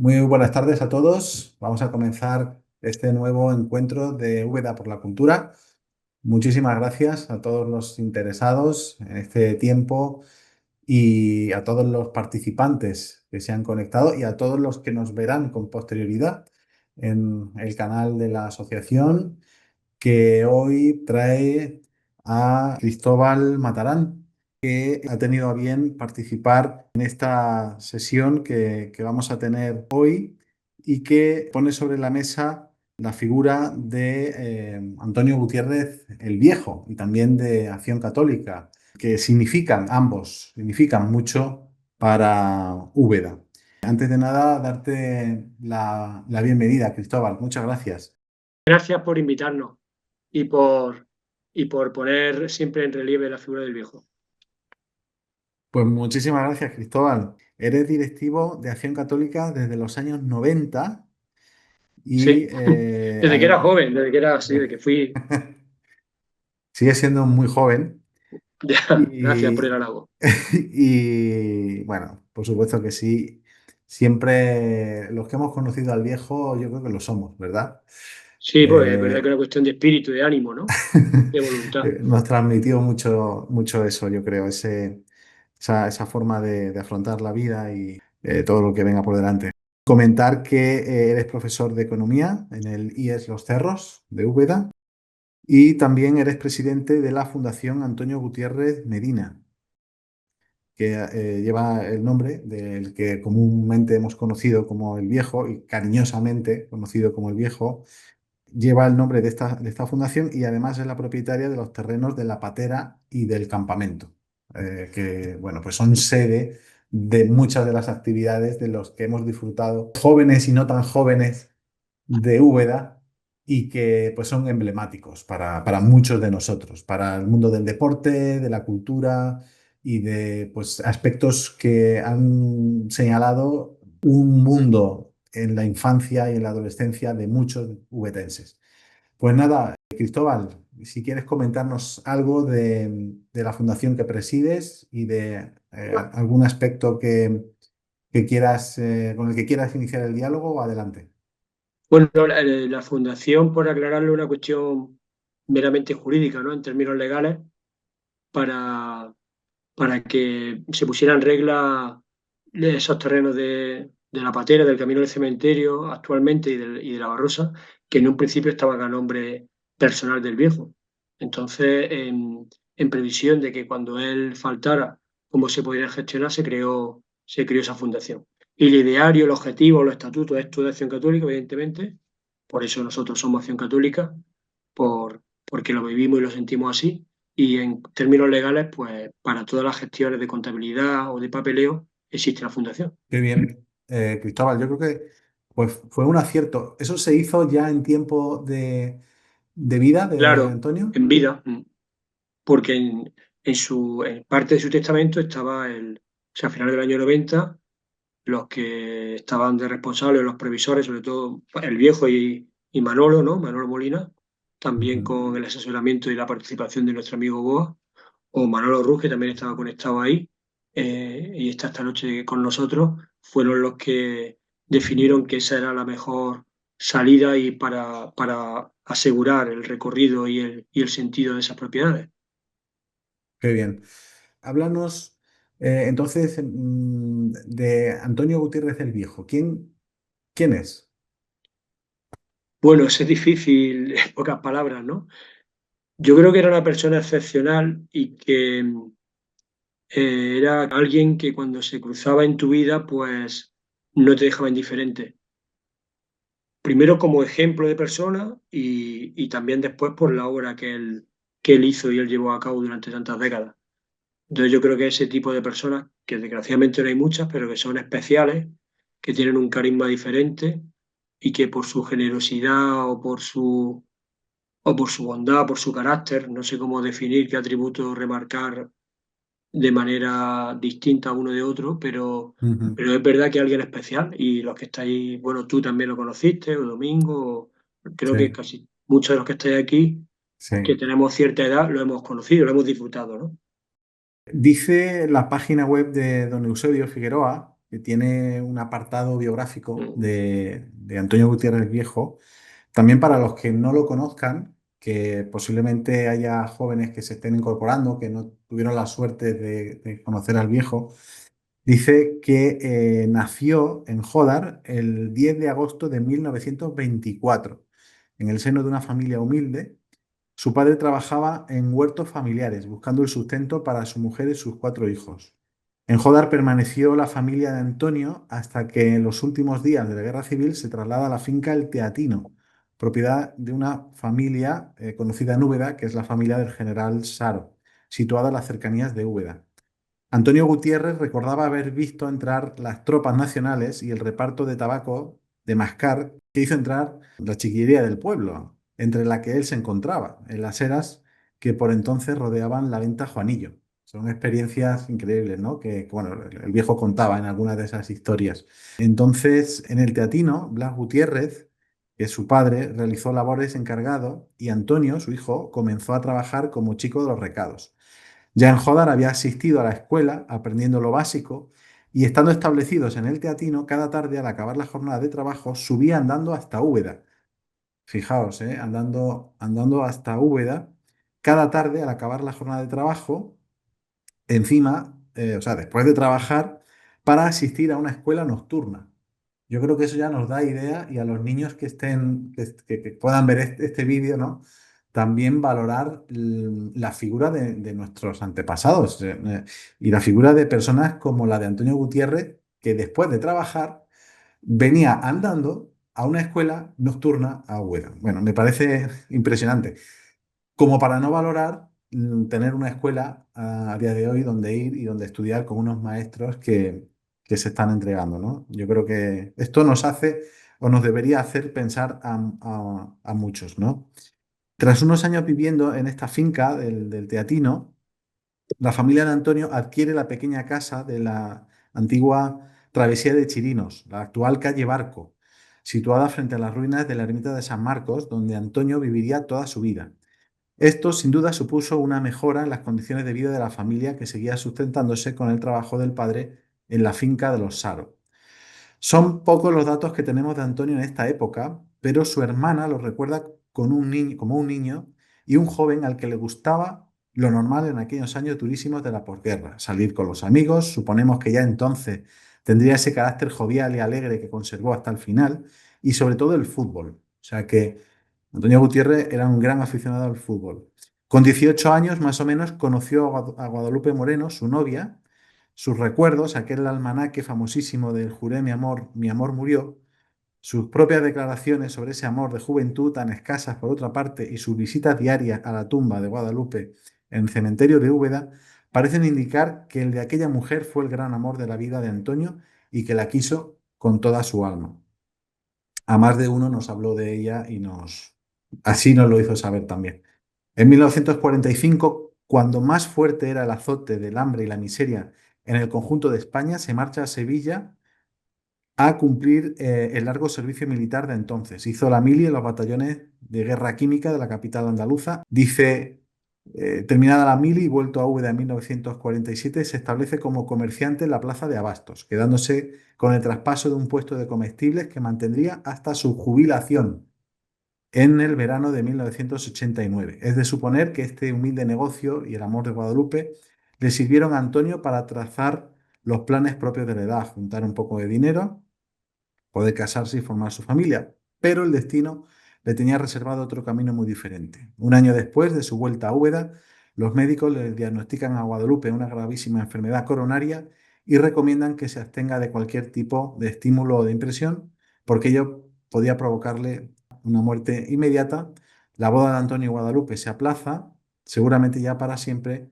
Muy buenas tardes a todos. Vamos a comenzar este nuevo encuentro de Úbeda por la Cultura. Muchísimas gracias a todos los interesados en este tiempo y a todos los participantes que se han conectado y a todos los que nos verán con posterioridad en el canal de la asociación, que hoy trae a Cristóbal Matarán, que ha tenido a bien participar en esta sesión que vamos a tener hoy y que pone sobre la mesa la figura de Antonio Gutiérrez el Viejo y también de Acción Católica, que significan mucho para Úbeda. Antes de nada, darte la bienvenida, Cristóbal. Muchas gracias. Gracias por invitarnos y por poner siempre en relieve la figura del viejo. Pues muchísimas gracias, Cristóbal. Eres directivo de Acción Católica desde los años 90 y Sí, desde que era además joven, desde que era así, de que fui. sigues siendo muy joven Ya, gracias por el y, halago. y bueno, por supuesto que sí. Siempre los que hemos conocido al viejo, yo creo que lo somos, ¿verdad? Sí, pues es verdad que es Eh, una cuestión de espíritu, de ánimo, ¿no? De voluntad. Nos transmitió mucho eso, yo creo, esa forma de afrontar la vida y todo lo que venga por delante. Comentar que eres profesor de economía en el IES Los Cerros de Úbeda y también eres presidente de la Fundación Antonio Gutiérrez Medina, que lleva el nombre del que comúnmente hemos conocido como el Viejo y cariñosamente conocido como el Viejo. Lleva el nombre de esta fundación y además es la propietaria de los terrenos de la patera y del campamento, que bueno, pues son sede de muchas de las actividades de los que hemos disfrutado, jóvenes y no tan jóvenes, de Úbeda y que pues son emblemáticos para muchos de nosotros, para el mundo del deporte, de la cultura y de pues, aspectos que han señalado un mundo en la infancia y en la adolescencia de muchos ubetenses. Pues nada, Cristóbal, si quieres comentarnos algo de la fundación que presides y de algún aspecto que quieras, con el que quieras iniciar el diálogo, adelante. Bueno, la fundación, por aclararle una cuestión meramente jurídica, ¿no? En términos legales, para, para que se pusieran en regla esos terrenos de la patera, del camino del cementerio actualmente y de la Barrosa, que en un principio estaban a nombre personal del viejo. Entonces, en previsión de que cuando él faltara, cómo se podría gestionar, se creó esa fundación. Y el ideario, el objetivo, los estatutos, esto de Acción Católica, evidentemente, por eso nosotros somos Acción Católica, porque lo vivimos y lo sentimos así, y en términos legales, pues para todas las gestiones de contabilidad o de papeleo existe la fundación. Qué bien. Cristóbal, yo creo que pues, fue un acierto. ¿Eso se hizo ya en tiempo de vida de Claro, Antonio? en vida, porque en parte de su testamento estaba o sea, a finales del año 90, los que estaban de responsables, los previsores, sobre todo el viejo y Manolo, ¿no? Manolo Molina, también Ujú. con el asesoramiento y la participación de nuestro amigo Boa, o Manolo Ruz, que también estaba conectado ahí, y está esta noche con nosotros, fueron los que definieron que esa era la mejor salida y para asegurar el recorrido y el sentido de esas propiedades. Qué bien. Háblanos entonces de Antonio Gutiérrez el Viejo. ¿Quién es? Bueno, eso es difícil, en pocas palabras, ¿no? Yo creo que era una persona excepcional y que era alguien que cuando se cruzaba en tu vida, pues no te dejaba indiferente. Primero como ejemplo de persona y también después por la obra que él hizo y él llevó a cabo durante tantas décadas. Entonces yo creo que ese tipo de personas, que desgraciadamente no hay muchas, pero que son especiales, que tienen un carisma diferente y que por su generosidad o por su bondad, por su carácter, no sé cómo definir qué atributo remarcar de manera distinta uno de otro, pero, Ujú. pero es verdad que alguien especial y los que estáis, bueno, tú también lo conociste, o Domingo, creo que Sí, casi muchos de los que estáis aquí, que sí. tenemos cierta edad, lo hemos conocido, lo hemos disfrutado, ¿no? Dice la página web de don Eusebio Figueroa que tiene un apartado biográfico mm, de Antonio Gutiérrez Viejo. También para los que no lo conozcan, que posiblemente haya jóvenes que se estén incorporando, que no tuvieron la suerte de conocer al viejo, dice que nació en Jódar el 10 de agosto de 1924, en el seno de una familia humilde. Su padre trabajaba en huertos familiares, buscando el sustento para su mujer y sus cuatro hijos. En Jódar permaneció la familia de Antonio hasta que en los últimos días de la Guerra Civil se traslada a la finca El Teatino, propiedad de una familia conocida en Úbeda, que es la familia del general Saro, situada en las cercanías de Úbeda. Antonio Gutiérrez recordaba haber visto entrar las tropas nacionales y el reparto de tabaco de mascar que hizo entrar la chiquillería del pueblo, entre la que él se encontraba, en las eras que por entonces rodeaban la venta Juanillo. Son experiencias increíbles, ¿no? Bueno, el viejo contaba en algunas de esas historias. Entonces, en el Teatino, Blas Gutiérrez, que es su padre, realizó labores encargado y Antonio, su hijo, comenzó a trabajar como chico de los recados. Ya en Jodar había asistido a la escuela, aprendiendo lo básico, y estando establecidos en el Teatino, cada tarde al acabar la jornada de trabajo subía andando hasta Úbeda. Fijaos, andando hasta Úbeda, cada tarde al acabar la jornada de trabajo, encima, o sea, después de trabajar, para asistir a una escuela nocturna. Yo creo que eso ya nos da idea y a los niños que estén, que puedan ver este vídeo, ¿no? También valorar la figura de nuestros antepasados y la figura de personas como la de Antonio Gutiérrez, que después de trabajar venía andando a una escuela nocturna a Úbeda. Bueno, me parece impresionante como para no valorar tener una escuela a día de hoy donde ir y donde estudiar con unos maestros que se están entregando, ¿no? Yo creo que esto nos hace o nos debería hacer pensar a muchos, ¿no? Tras unos años viviendo en esta finca del Teatino, la familia de Antonio adquiere la pequeña casa de la antigua travesía de Chirinos, la actual calle Barco, situada frente a las ruinas de la ermita de San Marcos, donde Antonio viviría toda su vida. Esto sin duda supuso una mejora en las condiciones de vida de la familia que seguía sustentándose con el trabajo del padre en la finca de los Saro. Son pocos los datos que tenemos de Antonio en esta época, pero su hermana lo recuerda como un niño y un joven al que le gustaba lo normal en aquellos años durísimos de la posguerra, salir con los amigos, suponemos que ya entonces tendría ese carácter jovial y alegre que conservó hasta el final, y sobre todo el fútbol. O sea que Antonio Gutiérrez era un gran aficionado al fútbol. Con 18 años, más o menos, conoció a Guadalupe Moreno, su novia, sus recuerdos, aquel almanaque famosísimo del Juré mi amor murió, sus propias declaraciones sobre ese amor de juventud tan escasas por otra parte y sus visitas diarias a la tumba de Guadalupe en el cementerio de Úbeda parecen indicar que el de aquella mujer fue el gran amor de la vida de Antonio y que la quiso con toda su alma. A más de uno nos habló de ella y así nos lo hizo saber también. En 1945, cuando más fuerte era el azote del hambre y la miseria en el conjunto de España, se marcha a Sevilla a cumplir el largo servicio militar de entonces. Hizo la mili en los batallones de guerra química de la capital andaluza. Dice, terminada la mili y vuelto a Úbeda en 1947, se establece como comerciante en la plaza de Abastos, quedándose con el traspaso de un puesto de comestibles que mantendría hasta su jubilación en el verano de 1989. Es de suponer que este humilde negocio y el amor de Guadalupe le sirvieron a Antonio para trazar los planes propios de la edad, juntar un poco de dinero, poder casarse y formar su familia. Pero el destino le tenía reservado otro camino muy diferente. Un año después de su vuelta a Úbeda, los médicos le diagnostican a Guadalupe una gravísima enfermedad coronaria y recomiendan que se abstenga de cualquier tipo de estímulo o de impresión, porque ello podía provocarle una muerte inmediata. La boda de Antonio y Guadalupe se aplaza, seguramente ya para siempre,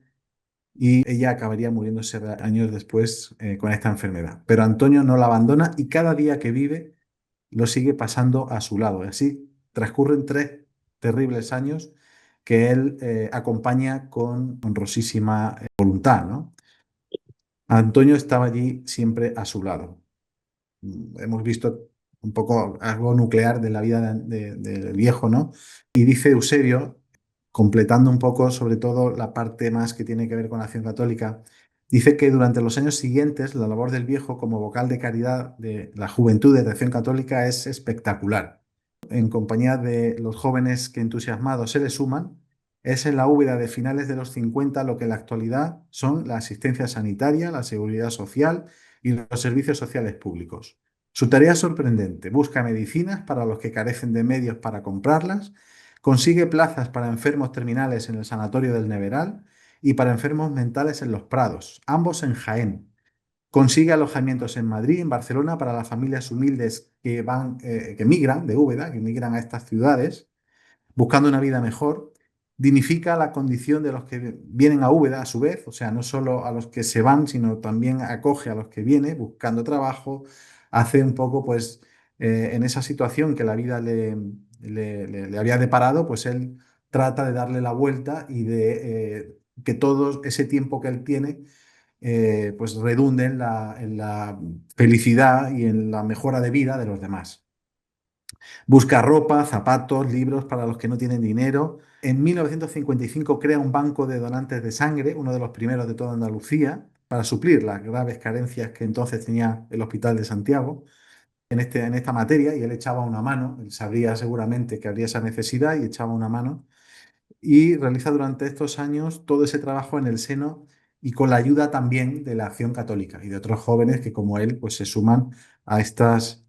y ella acabaría muriéndose años después con esta enfermedad. Pero Antonio no la abandona y cada día que vive lo sigue pasando a su lado. Y así transcurren 3 terribles años que él acompaña con honrosísima voluntad, ¿no? Antonio estaba allí siempre a su lado. Hemos visto un poco algo nuclear de la vida del viejo, ¿no? Y dice Eusebio, completando un poco sobre todo la parte más que tiene que ver con la acción católica, Dice que durante los años siguientes la labor del viejo como vocal de caridad de la juventud de Acción Católica es espectacular. En compañía de los jóvenes que entusiasmados se le suman, es en la Úbeda de finales de los 50 lo que en la actualidad son la asistencia sanitaria, la seguridad social y los servicios sociales públicos. Su tarea es sorprendente. Busca medicinas para los que carecen de medios para comprarlas, consigue plazas para enfermos terminales en el Sanatorio del Neveral y para enfermos mentales en Los Prados, ambos en Jaén. Consigue alojamientos en Madrid, en Barcelona, para las familias humildes que migran de Úbeda, que migran a estas ciudades buscando una vida mejor. Dignifica la condición de los que vienen a Úbeda a su vez, o sea, no solo a los que se van, sino también acoge a los que vienen buscando trabajo, hace un poco, pues, en esa situación que la vida le había deparado, pues él trata de darle la vuelta y de que todo ese tiempo que él tiene pues redunde en la felicidad y en la mejora de vida de los demás. Busca ropa, zapatos, libros para los que no tienen dinero. En 1955 crea un banco de donantes de sangre, uno de los primeros de toda Andalucía, para suplir las graves carencias que entonces tenía el Hospital de Santiago en esta materia, y él echaba una mano, él sabría seguramente que habría esa necesidad y echaba una mano y realiza durante estos años todo ese trabajo en el seno y con la ayuda también de la Acción Católica y de otros jóvenes que como él pues se suman a estas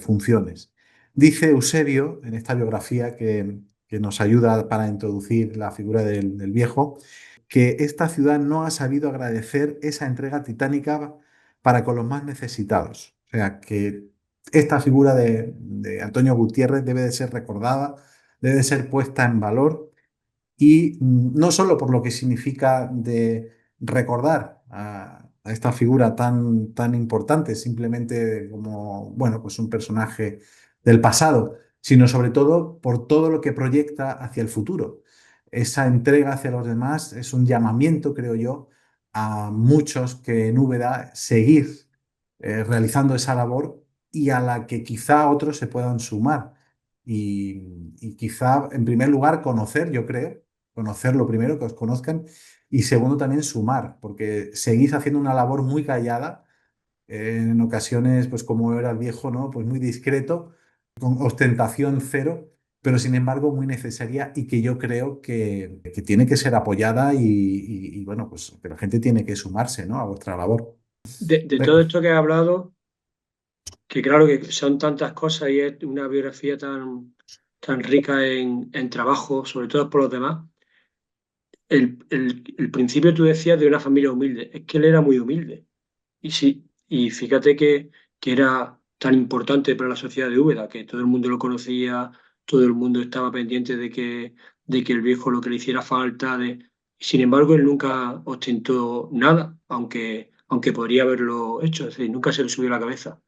funciones. Dice Eusebio en esta biografía que nos ayuda para introducir la figura del viejo, que esta ciudad no ha sabido agradecer esa entrega titánica para con los más necesitados. O sea, que esta figura de Antonio Gutiérrez debe de ser recordada, debe ser puesta en valor y no solo por lo que significa de recordar a esta figura tan importante, simplemente como, bueno, pues un personaje del pasado, sino sobre todo por todo lo que proyecta hacia el futuro. Esa entrega hacia los demás es un llamamiento, creo yo, a muchos que en Úbeda seguir realizando esa labor y a la que quizá otros se puedan sumar. Y quizá, en primer lugar, conocer, yo creo, conocer lo primero, que os conozcan, y segundo, también sumar, porque seguís haciendo una labor muy callada, en ocasiones, pues como era el viejo, ¿no? Pues muy discreto, con ostentación cero, pero sin embargo muy necesaria y que yo creo que tiene que ser apoyada y, bueno, pues que la gente tiene que sumarse, ¿no? A vuestra labor. De todo esto que he hablado, que claro que son tantas cosas y es una biografía tan rica en trabajo, sobre todo por los demás. El principio tú decías de una familia humilde, es que él era muy humilde. Y sí, y fíjate que era tan importante para la sociedad de Úbeda, que todo el mundo lo conocía, todo el mundo estaba pendiente de que el viejo lo que le hiciera falta. Sin embargo, él nunca ostentó nada, aunque podría haberlo hecho, es decir, nunca se le subió a la cabeza.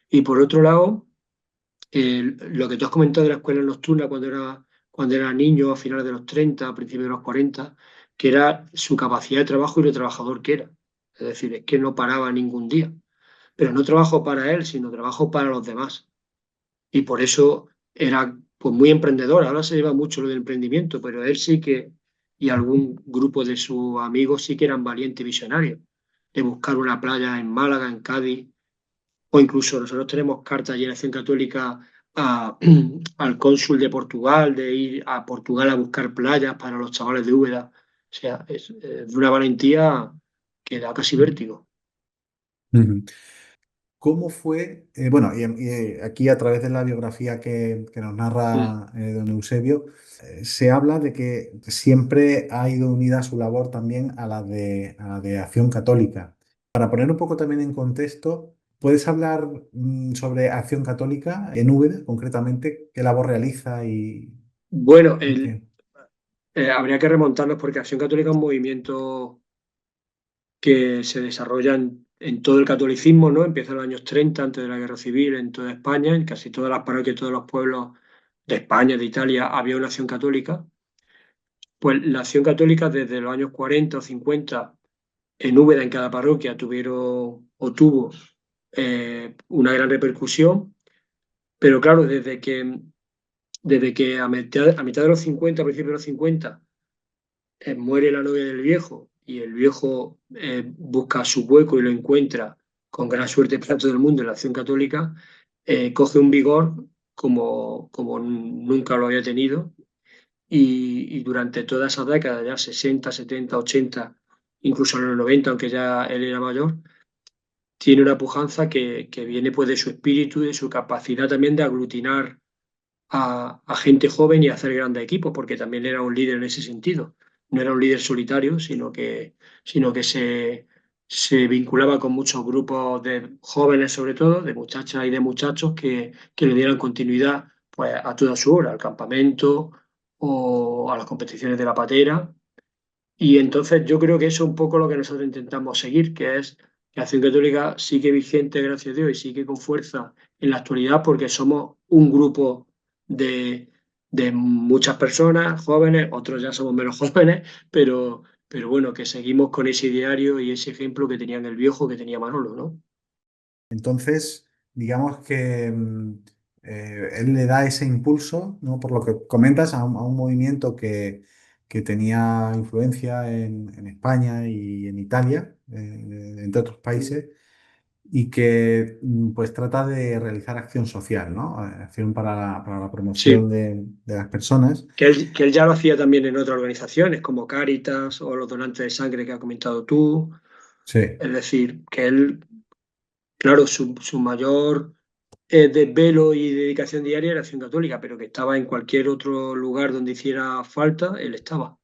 Y por otro lado, lo que tú has comentado de la escuela nocturna cuando era niño, a finales de los 30 a principios de los 40, que era su capacidad de trabajo y lo trabajador que era. Es decir, es que no paraba ningún día. Pero no trabajo para él, sino trabajo para los demás. Y por eso era pues, muy emprendedor. Ahora se lleva mucho lo del emprendimiento, pero él sí que, y algún grupo de sus amigos sí que eran valientes y visionarios, de buscar una playa en Málaga, en Cádiz, o incluso nosotros tenemos cartas de Acción Católica al cónsul de Portugal, de ir a Portugal a buscar playas para los chavales de Úbeda. O sea, es de una valentía que da casi vértigo. Ujú. ¿Cómo fue? Bueno, aquí a través de la biografía que nos Mm. narra don Eusebio, se habla de que siempre ha ido unida su labor también a la de Acción Católica. Para poner un poco también en contexto, ¿puedes hablar sobre Acción Católica en Úbeda, concretamente? ¿Qué labor realiza Bueno, y qué? habría que remontarnos porque Acción Católica es un movimiento que se desarrolla en todo el catolicismo, ¿no? Empieza en los años 30, antes de la Guerra Civil, en toda España, en casi todas las parroquias, todos los pueblos de España, de Italia, había una acción católica. Pues la acción católica desde los años 40 o 50 en Úbeda, en cada parroquia, tuvieron o tuvo una gran repercusión, pero claro, desde que a mitad de los 50, a principios de los 50, muere la novia del viejo y el viejo busca su hueco y lo encuentra con gran suerte para todo el mundo en la Acción Católica, coge un vigor como nunca lo había tenido y durante toda esa década, ya 60, 70, 80, incluso en los 90, aunque ya él era mayor, tiene una pujanza que viene pues de su espíritu y de su capacidad también de aglutinar a gente joven y hacer grandes equipos, porque también era un líder en ese sentido. No era un líder solitario, sino que se vinculaba con muchos grupos de jóvenes, sobre todo, de muchachas y de muchachos que le dieran continuidad pues, a toda su hora, al campamento o a las competiciones de la patera. Y entonces yo creo que eso es un poco lo que nosotros intentamos seguir, que es que Acción Católica sigue vigente, gracias a Dios, y sigue con fuerza en la actualidad porque somos un grupo de, de muchas personas, jóvenes, otros ya somos menos jóvenes, pero bueno, que seguimos con ese ideario y ese ejemplo que tenía en el viejo, que tenía Manolo, ¿no? Entonces, digamos que él le da ese impulso, ¿no? Por lo que comentas, a un movimiento que tenía influencia en España y en Italia, entre otros países, y que pues trata de realizar acción social, ¿no? Acción para la promoción Sí, de las personas. que él ya lo hacía también en otras organizaciones como Cáritas o los donantes de sangre que has comentado tú. Sí. Es decir, que él, claro, su mayor desvelo y dedicación diaria era Acción Católica, pero que estaba en cualquier otro lugar donde hiciera falta, él estaba.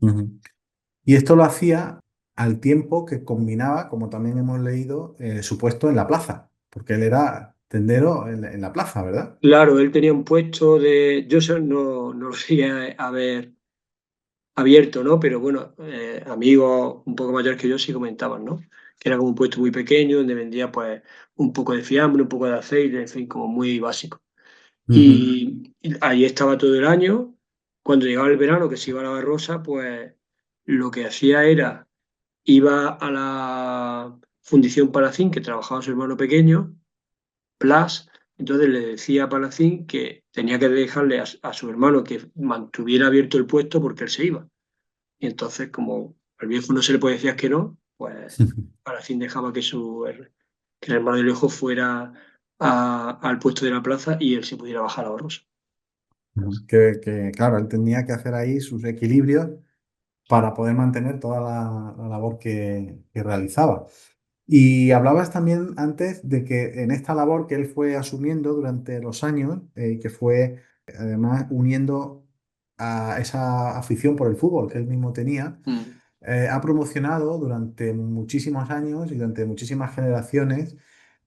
Ujú. Y esto lo hacía al tiempo que combinaba, como también hemos leído, su puesto en la plaza, porque él era tendero en la plaza, ¿verdad? Claro, él tenía un puesto de. Yo eso no lo llegué a ver abierto, ¿no? Pero bueno, amigos un poco mayores que yo sí comentaban, ¿no? Que era como un puesto muy pequeño donde vendía pues un poco de fiambre, un poco de aceite, en fin, como muy básico. Ujú, Y ahí estaba todo el año. Cuando llegaba el verano, que se iba a la Barrosa, pues lo que hacía era, iba a la Fundición Palacín, que trabajaba su hermano pequeño, Plas, entonces le decía a Palacín que tenía que dejarle a su hermano que mantuviera abierto el puesto porque él se iba. Y entonces, como al viejo no se le puede decir que no, pues Palacín dejaba que el hermano del viejo fuera al puesto de la plaza y él se pudiera bajar a Barrosa. ujú. Claro, él tenía que hacer ahí sus equilibrios para poder mantener toda la labor que realizaba. Y hablabas también antes de que en esta labor que él fue asumiendo durante los años, que fue además uniendo a esa afición por el fútbol que él mismo tenía, Mm. ha promocionado durante muchísimos años y durante muchísimas generaciones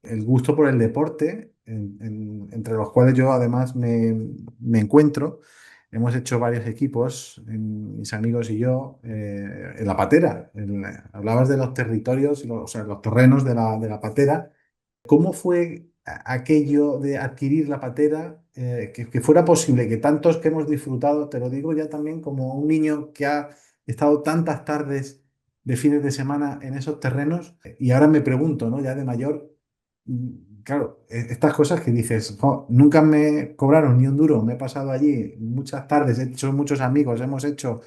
el gusto por el deporte, entre los cuales yo además me encuentro. Hemos hecho varios equipos, mis amigos y yo, en la patera. Hablabas de los territorios, o sea, los terrenos de la patera. ¿Cómo fue aquello de adquirir la patera, que fuera posible que tantos que hemos disfrutado, te lo digo ya también como un niño que ha estado tantas tardes de fines de semana en esos terrenos, y ahora me pregunto, ¿no? Ya de mayor, claro, estas cosas que dices: "Jo, nunca me cobraron ni un duro, me he pasado allí muchas tardes, he hecho muchos amigos, hemos hecho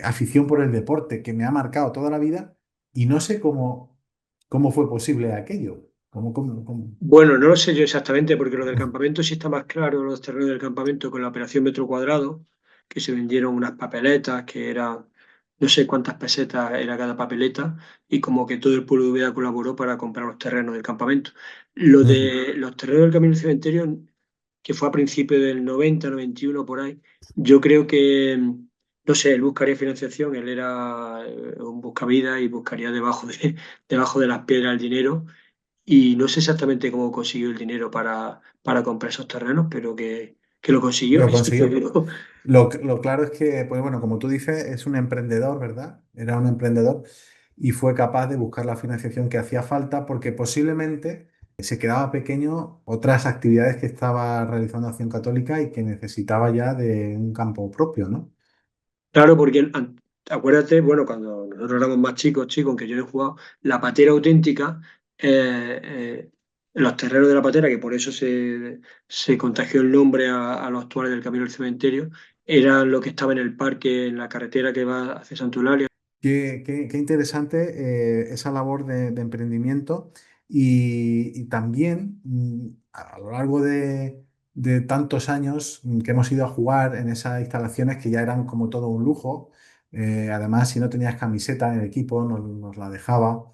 afición por el deporte que me ha marcado toda la vida y no sé cómo fue posible aquello. ¿Cómo? Bueno, no lo sé yo exactamente, porque lo del campamento sí está más claro, los terrenos del campamento con la operación metro cuadrado, que se vendieron unas papeletas que eran, no sé cuántas pesetas era cada papeleta, y como que todo el pueblo de Úbeda colaboró para comprar los terrenos del campamento. Lo Ujú, de los terrenos del Camino del Cementerio, que fue a principios del 90, 91 por ahí, yo creo que, no sé, él buscaría financiación, él era un buscavidas y buscaría debajo de las piedras el dinero y no sé exactamente cómo consiguió el dinero para comprar esos terrenos, pero que lo consiguió, lo eso consiguió. seguro. Lo claro es que, pues bueno, como tú dices, es un emprendedor, ¿verdad? Era un emprendedor y fue capaz de buscar la financiación que hacía falta porque posiblemente se quedaba pequeño otras actividades que estaba realizando Acción Católica y que necesitaba ya de un campo propio, ¿no? Claro, porque acuérdate, bueno, cuando nosotros éramos más chicos, chicos, aunque yo no he jugado, la patera auténtica, los terrenos de la patera, que por eso se contagió el nombre a los actuales del Camino del Cementerio, eran lo que estaba en el parque, en la carretera que va hacia Santa Eulalia. Qué interesante esa labor de emprendimiento y también a lo largo de tantos años que hemos ido a jugar en esas instalaciones que ya eran como todo un lujo. Además, si no tenías camiseta en el equipo, nos la dejaba,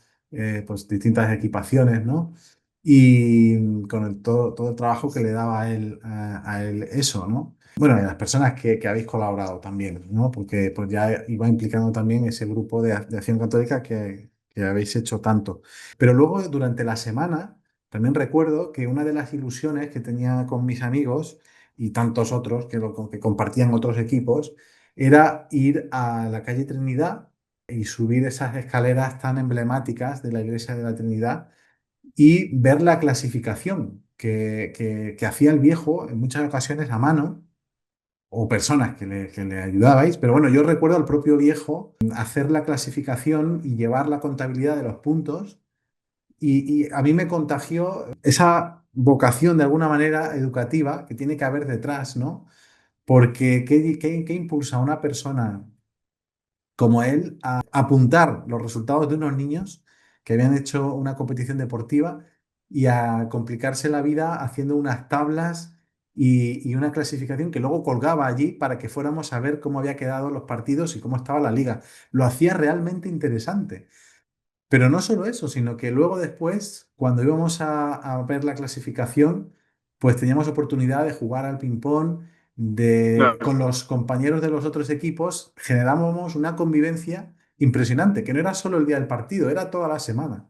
pues distintas equipaciones, ¿no? Y con todo el trabajo que le daba a él eso, ¿no? Bueno, y las personas que habéis colaborado también, ¿no? Porque pues ya iba implicando también ese grupo de Acción Católica que habéis hecho tanto. Pero luego, durante la semana, también recuerdo que una de las ilusiones que tenía con mis amigos y tantos otros que compartían otros equipos era ir a la calle Trinidad y subir esas escaleras tan emblemáticas de la Iglesia de la Trinidad y ver la clasificación que hacía el viejo en muchas ocasiones a mano o personas que le ayudabais, pero bueno, yo recuerdo al propio viejo hacer la clasificación y llevar la contabilidad de los puntos y a mí me contagió esa vocación de alguna manera educativa que tiene que haber detrás, ¿no? Porque ¿qué impulsa a una persona como él a apuntar los resultados de unos niños que habían hecho una competición deportiva y a complicarse la vida haciendo unas tablas y una clasificación que luego colgaba allí para que fuéramos a ver cómo había quedado los partidos y cómo estaba la liga? Lo hacía realmente interesante. Pero no solo eso, sino que luego después, cuando íbamos a ver la clasificación, pues teníamos oportunidad de jugar al ping-pong, con Claro. los compañeros de los otros equipos, generábamos una convivencia impresionante, que no era solo el día del partido, era toda la semana.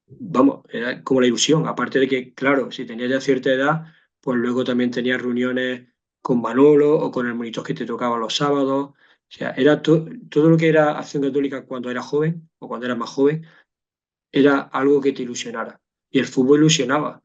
Vamos, era como la ilusión. Aparte de que, claro, si tenías ya cierta edad, pues luego también tenías reuniones con Manolo o con el monitor que te tocaba los sábados. O sea, era todo lo que era Acción Católica cuando era joven o cuando era más joven, era algo que te ilusionara. Y el fútbol ilusionaba,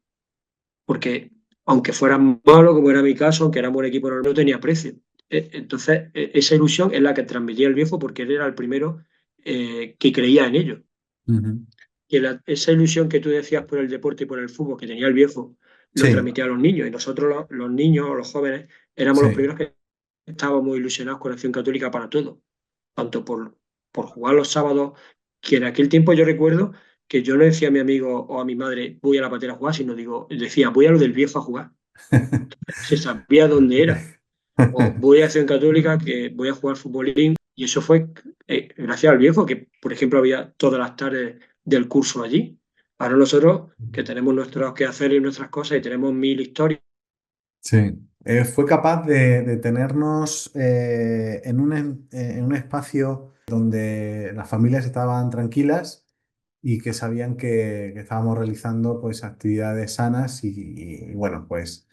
porque aunque fueras malo, como era mi caso, aunque éramos un equipo normal, no tenía precio. Entonces, esa ilusión es la que transmitía el viejo porque él era el primero que creía en ello. Ujú. Que esa ilusión que tú decías por el deporte y por el fútbol que tenía el viejo, lo Sí, transmitía a los niños. Y nosotros, los niños o los jóvenes, éramos los sí. primeros que estábamos ilusionados con Acción Católica para todo. Tanto por jugar los sábados, que en aquel tiempo yo recuerdo que yo no decía a mi amigo o a mi madre, voy a la patera a jugar, sino decía, voy a lo del viejo a jugar. Se sabía dónde era. O voy a Acción Católica, que voy a jugar futbolín. Y eso fue gracias al viejo, que por ejemplo había todas las tardes del curso allí. Ahora nosotros, que tenemos nuestros quehaceres y nuestras cosas y tenemos mil historias. Sí, fue capaz de tenernos en un espacio donde las familias estaban tranquilas y que sabían que estábamos realizando pues actividades sanas y, bueno, pues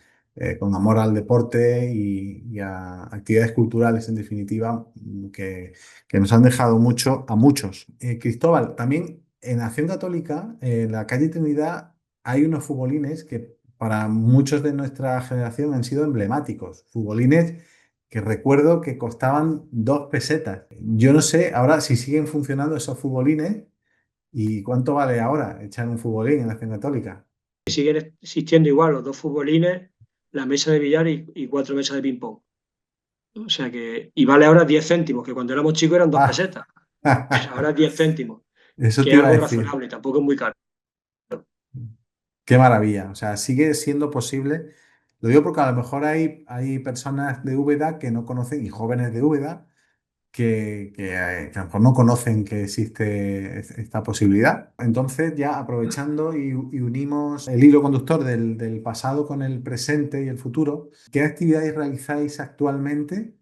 con amor al deporte y a actividades culturales en definitiva que nos han dejado mucho a muchos. Cristóbal, también en Acción Católica, en la calle Trinidad, hay unos futbolines que para muchos de nuestra generación han sido emblemáticos. Futbolines que recuerdo que costaban 2 pesetas. Yo no sé ahora si siguen funcionando esos futbolines y cuánto vale ahora echar un futbolín en la Acción Católica. Siguen existiendo igual los dos futbolines, la mesa de billar y cuatro mesas de ping-pong. O sea que, y vale ahora 10 céntimos, que cuando éramos chicos eran dos Ah, pesetas, pero ahora es 10 céntimos, eso que te es iba a algo decir. razonable, tampoco es muy caro. Qué maravilla. O sea, sigue siendo posible. Lo digo porque a lo mejor hay personas de Úbeda que no conocen y jóvenes de Úbeda que a lo mejor no conocen que existe esta posibilidad. Entonces, ya aprovechando y unimos el hilo conductor del pasado con el presente y el futuro, ¿qué actividades realizáis actualmente?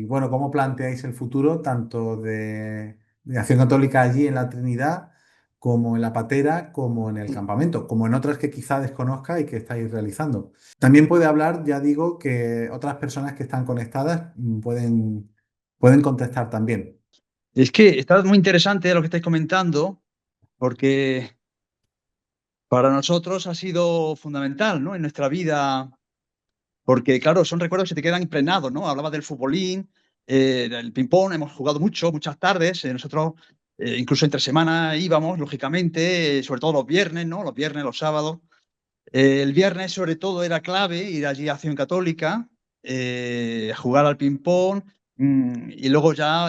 Bueno, ¿cómo planteáis el futuro tanto de Acción Católica allí en la Trinidad, como en la Patera, como en el campamento, como en otras que quizá desconozca y que estáis realizando? También puede hablar, ya digo, que otras personas que están conectadas pueden contestar también. Es que está muy interesante lo que estáis comentando, porque para nosotros ha sido fundamental, ¿no? En nuestra vida, porque claro, son recuerdos que se te quedan impregnados, ¿no? Hablaba del futbolín, del ping-pong, hemos jugado mucho, muchas tardes. Nosotros, incluso entre semana íbamos, lógicamente, sobre todo los viernes, ¿no? Los viernes, los sábados. El viernes, sobre todo, era clave ir allí a Acción Católica, a jugar al ping-pong. Y luego ya,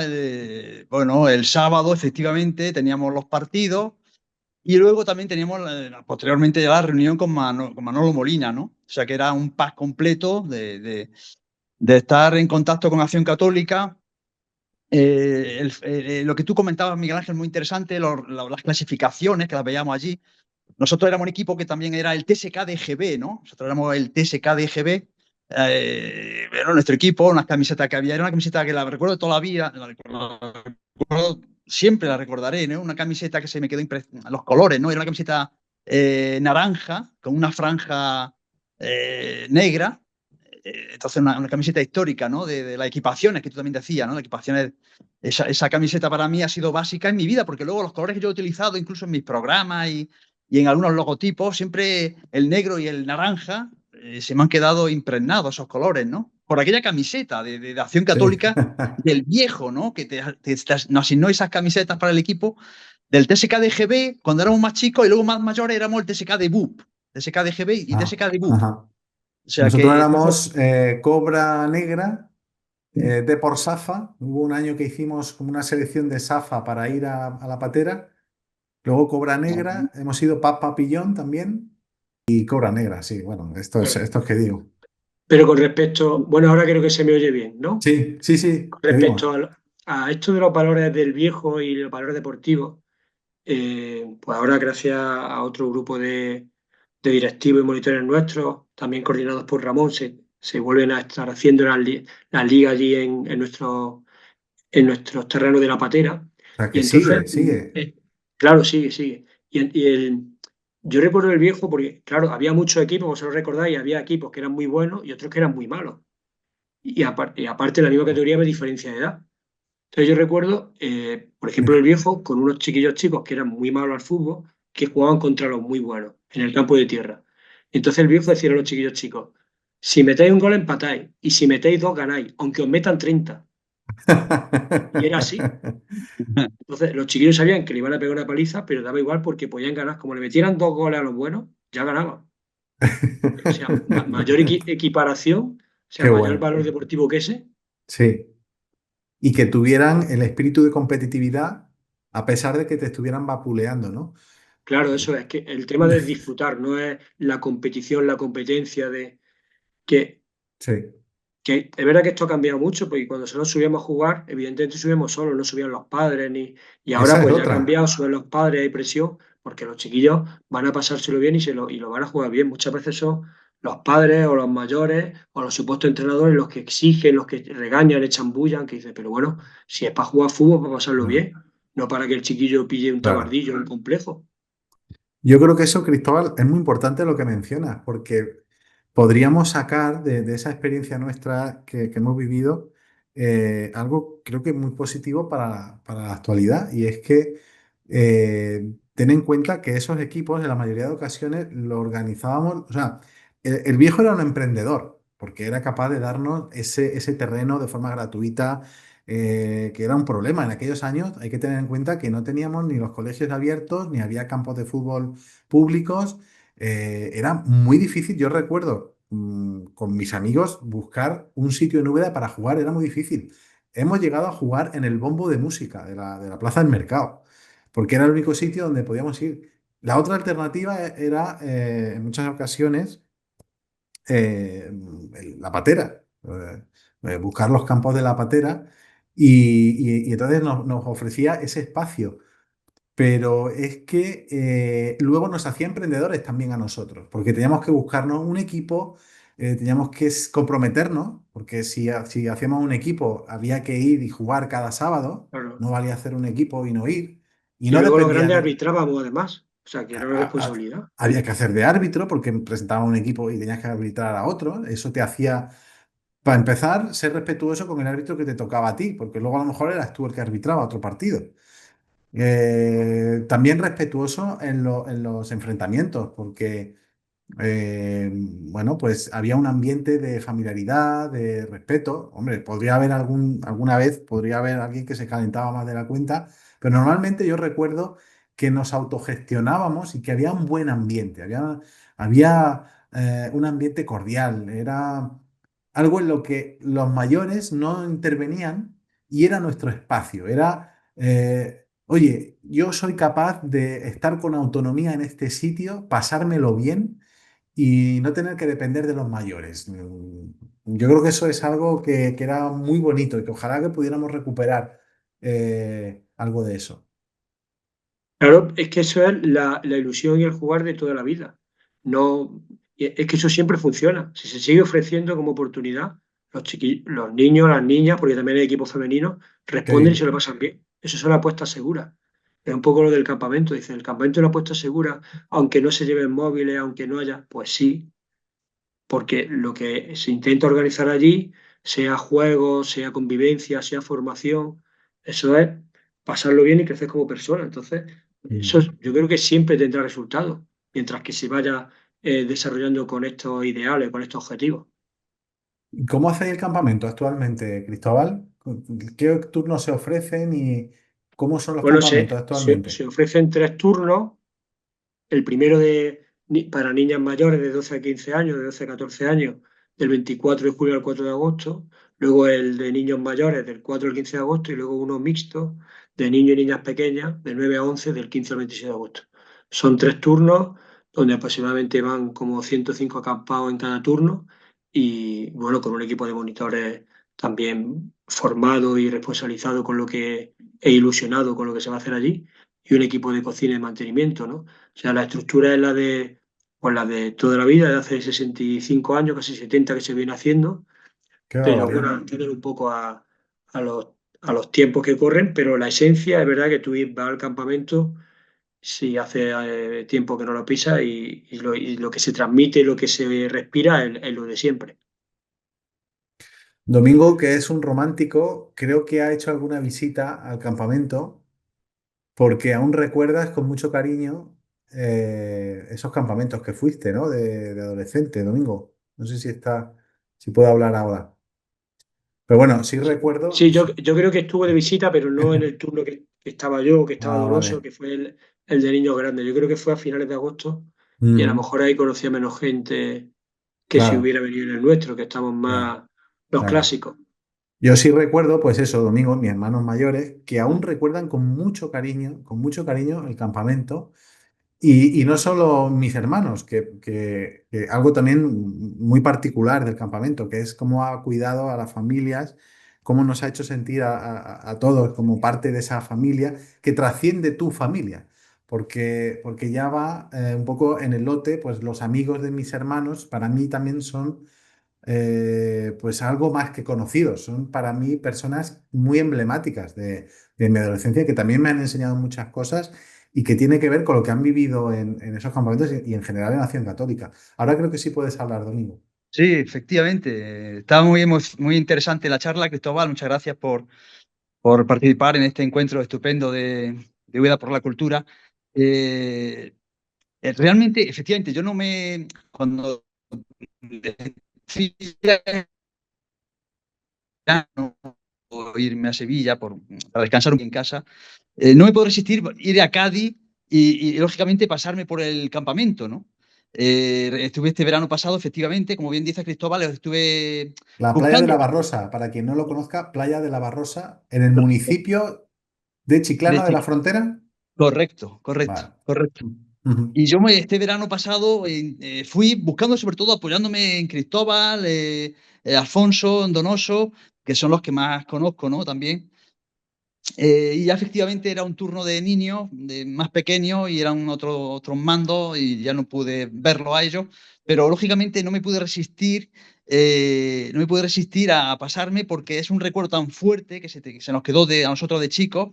bueno, el sábado efectivamente teníamos los partidos y luego también teníamos posteriormente ya la reunión con Manolo Molina, ¿no? O sea que era un pack completo de estar en contacto con Acción Católica. Lo que tú comentabas, Miguel Ángel, muy interesante, las clasificaciones que las veíamos allí. Nosotros éramos un equipo que también era el TSK de GB, ¿no? Nosotros éramos el TSK de GB. Era nuestro equipo, una camiseta que había, era una camiseta que la recuerdo toda la vida, siempre la recordaré, ¿no? Una camiseta que se me quedó los colores, ¿no? Era una camiseta naranja con una franja negra. Entonces, una camiseta histórica, ¿no? De las equipaciones que tú también decías, ¿no? Las equipaciones, esa camiseta para mí ha sido básica en mi vida, porque luego los colores que yo he utilizado, incluso en mis programas y en algunos logotipos, siempre el negro y el naranja se me han quedado impregnados esos colores, ¿no? Por aquella camiseta de Acción Sí. Católica del viejo, ¿no? Que nos asignó esas camisetas para el equipo del TSK de GB cuando éramos más chicos y luego más mayores éramos el TSK de BUP, TSK de GB y Ah, TSK de BUP. ajá. O sea Nosotros que éramos Cobra Negra, de por Safa. Hubo un año que hicimos como una selección de Safa para ir a la patera. Luego Cobra Negra, hemos ido Pap Pillón también y Cobra Negra, sí, bueno, esto es que digo. Pero con respecto, bueno, ahora creo que se me oye bien, ¿no? Sí, sí, sí, Con te respecto digo. a esto de los valores del viejo y los valores deportivos, pues ahora gracias a otro grupo de directivos y monitores nuestros, también coordinados por Ramón, se vuelven a estar haciendo las ligas allí en nuestros terrenos de la patera. O sea, Y que entonces, sigue, sigue. claro, sigue, sigue. Yo recuerdo el viejo porque, claro, había muchos equipos, vosotros recordáis, había equipos que eran muy buenos y otros que eran muy malos. Y aparte, la misma categoría de diferencia de edad. Entonces yo recuerdo, por ejemplo, el viejo con unos chiquillos chicos que eran muy malos al fútbol, que jugaban contra los muy buenos en el campo de tierra. Entonces el viejo decía a los chiquillos chicos, si metéis un gol empatáis y si metéis dos ganáis, aunque os metan 30. Y era así. Entonces los chiquillos sabían que le iban a pegar una paliza, pero daba igual porque podían ganar. Como le metieran dos goles a los buenos, ya ganaban. O sea, mayor equiparación, o sea, Qué mayor bueno. valor deportivo que ese. Sí. Y que tuvieran el espíritu de competitividad a pesar de que te estuvieran vapuleando, ¿no? Claro, eso es que el tema de disfrutar, no es la competición, la competencia de que, Sí. que es verdad que esto ha cambiado mucho, porque cuando nosotros subíamos a jugar, evidentemente subíamos solos, no subían los padres, y ahora Esa es pues ya ha otra. cambiado, suben los padres, hay presión, porque los chiquillos van a pasárselo bien y lo van a jugar bien. Muchas veces son los padres o los mayores o los supuestos entrenadores los que exigen, los que regañan, echan bulla, que dicen, pero bueno, si es para jugar fútbol, para pasarlo Ah, bien, no para que el chiquillo pille un claro. tabardillo, un complejo. Yo creo que eso, Cristóbal, es muy importante lo que mencionas, porque podríamos sacar de esa experiencia nuestra que hemos vivido algo creo que muy positivo para la actualidad, y es que ten en cuenta que esos equipos en la mayoría de ocasiones lo organizábamos, o sea, el viejo era un emprendedor, porque era capaz de darnos ese terreno de forma gratuita. Que era un problema en aquellos años. Hay que tener en cuenta que no teníamos ni los colegios abiertos, ni había campos de fútbol públicos. Era muy difícil. Yo recuerdo con mis amigos buscar un sitio en Úbeda para jugar, era muy difícil. Hemos llegado a jugar en el bombo de música de la Plaza del Mercado, porque era el único sitio donde podíamos ir. La otra alternativa era, en muchas ocasiones, la patera, buscar los campos de la patera, y entonces nos ofrecía ese espacio. Pero es que luego nos hacía emprendedores también a nosotros, porque teníamos que buscarnos un equipo, teníamos que comprometernos, porque si hacíamos un equipo había que ir y jugar cada sábado, Claro. no valía hacer un equipo y no ir, y Y no luego los dependía grandes de... arbitrábamos además, o sea, que era una a- a- responsabilidad. Había que hacer de árbitro porque presentaba un equipo y tenías que arbitrar a otro, eso te hacía, para empezar, ser respetuoso con el árbitro que te tocaba a ti, porque luego a lo mejor eras tú el que arbitraba otro partido. También respetuoso en los enfrentamientos, porque bueno, pues había un ambiente de familiaridad, de respeto. Hombre, podría haber alguna vez, podría haber alguien que se calentaba más de la cuenta, pero normalmente yo recuerdo que nos autogestionábamos y que había un buen ambiente, había un ambiente cordial, algo en lo que los mayores no intervenían y era nuestro espacio. Era, oye, yo soy capaz de estar con autonomía en este sitio, pasármelo bien y no tener que depender de los mayores. Yo creo que eso es algo que era muy bonito y que ojalá que pudiéramos recuperar algo de eso. Claro, es que eso es la ilusión y el jugar de toda la vida. No, es que eso siempre funciona. Si se sigue ofreciendo como oportunidad, los niños, las niñas, porque también hay equipos femeninos, Qué responden y se lo bien. pasan bien. Eso son apuestas seguras. Es un poco lo del campamento. Dice, el campamento es una apuesta segura, aunque no se lleven móviles, aunque no haya. Pues sí, porque lo que se intenta organizar allí, sea juego, sea convivencia, sea formación, eso es pasarlo bien y crecer como persona. Entonces, Mm. yo creo que siempre tendrá resultados, mientras que se vaya desarrollando con estos ideales, con estos objetivos. ¿Y cómo hacéis el campamento actualmente, Cristóbal? ¿Qué turnos se ofrecen y cómo son los Bueno, campamentos se actualmente? ofrecen 3 turnos. El primero para niñas mayores de 12 a 15 años, de 12 a 14 años, del 24 de julio al 4 de agosto. Luego el de niños mayores del 4 al 15 de agosto y luego uno mixto de niños y niñas pequeñas del 9 a 11 del 15 al 26 de agosto. Son 3 turnos donde aproximadamente van como 105 acampados en cada turno y bueno, con un equipo de monitores también formado y responsabilizado con lo que e ilusionado con lo que se va a hacer allí y un equipo de cocina y mantenimiento, ¿no? O sea, la estructura es pues la de toda la vida, de hace 65 años, casi 70 que se viene haciendo, Qué pero barbaridad. bueno, entender un poco a a los tiempos que corren, pero la esencia es verdad que tú vas al campamento si hace tiempo que no lo pisas y lo que se transmite, lo que se respira es lo de siempre. Domingo, que es un romántico, creo que ha hecho alguna visita al campamento porque aún recuerdas con mucho cariño esos campamentos que fuiste, ¿no? De adolescente, Domingo. No sé si puedo hablar ahora. Pero bueno, sí recuerdo. Sí, yo creo que estuvo de visita, pero no en el turno que estaba yo, que estaba Ah, Donoso, vale. que fue el de niños grandes. Yo creo que fue a finales de agosto y a lo Ujú. mejor ahí conocía menos gente que si Claro, hubiera venido en el nuestro, que estamos claro, más los claro. clásicos. Yo sí recuerdo, pues eso, Domingo, mis hermanos mayores, que aún recuerdan con mucho cariño el campamento. Y no solo mis hermanos, que algo también muy particular del campamento, que es cómo ha cuidado a las familias, cómo nos ha hecho sentir a todos como parte de esa familia que trasciende tu familia. Porque ya va un poco en el lote, pues los amigos de mis hermanos para mí también son pues algo más que conocidos. Son para mí personas muy emblemáticas de mi adolescencia que también me han enseñado muchas cosas y que tiene que ver con lo que han vivido en esos campamentos y en general en Acción Católica. Ahora creo que sí puedes hablar, Domingo. Sí, efectivamente. Estaba muy interesante la charla, Cristóbal. Muchas gracias por participar en este encuentro estupendo de Huida por la Cultura. Eh, Realmente, efectivamente, yo no me... Cuando decía verano o irme a Sevilla para descansar un poco en casa, no me puedo resistir ir a Cádiz lógicamente pasarme por el campamento, ¿no? Estuve este verano pasado, efectivamente, como bien dice Cristóbal, estuve La playa de buscando la Barrosa, para quien no lo conozca, playa de la Barrosa, en el municipio de de Chiclana de la Chile. Frontera. Correcto, correcto, Vale. correcto. Ujú. Y yo este verano pasado fui buscando, sobre todo apoyándome en Cristóbal, Alfonso, en Donoso, que son los que más conozco, ¿no? También. Y ya efectivamente era un turno de niños, de más pequeños, y eran otros mandos, y ya no pude verlo a ellos, pero lógicamente no me pude resistir a pasarme porque es un recuerdo tan fuerte que se nos quedó a nosotros de chicos,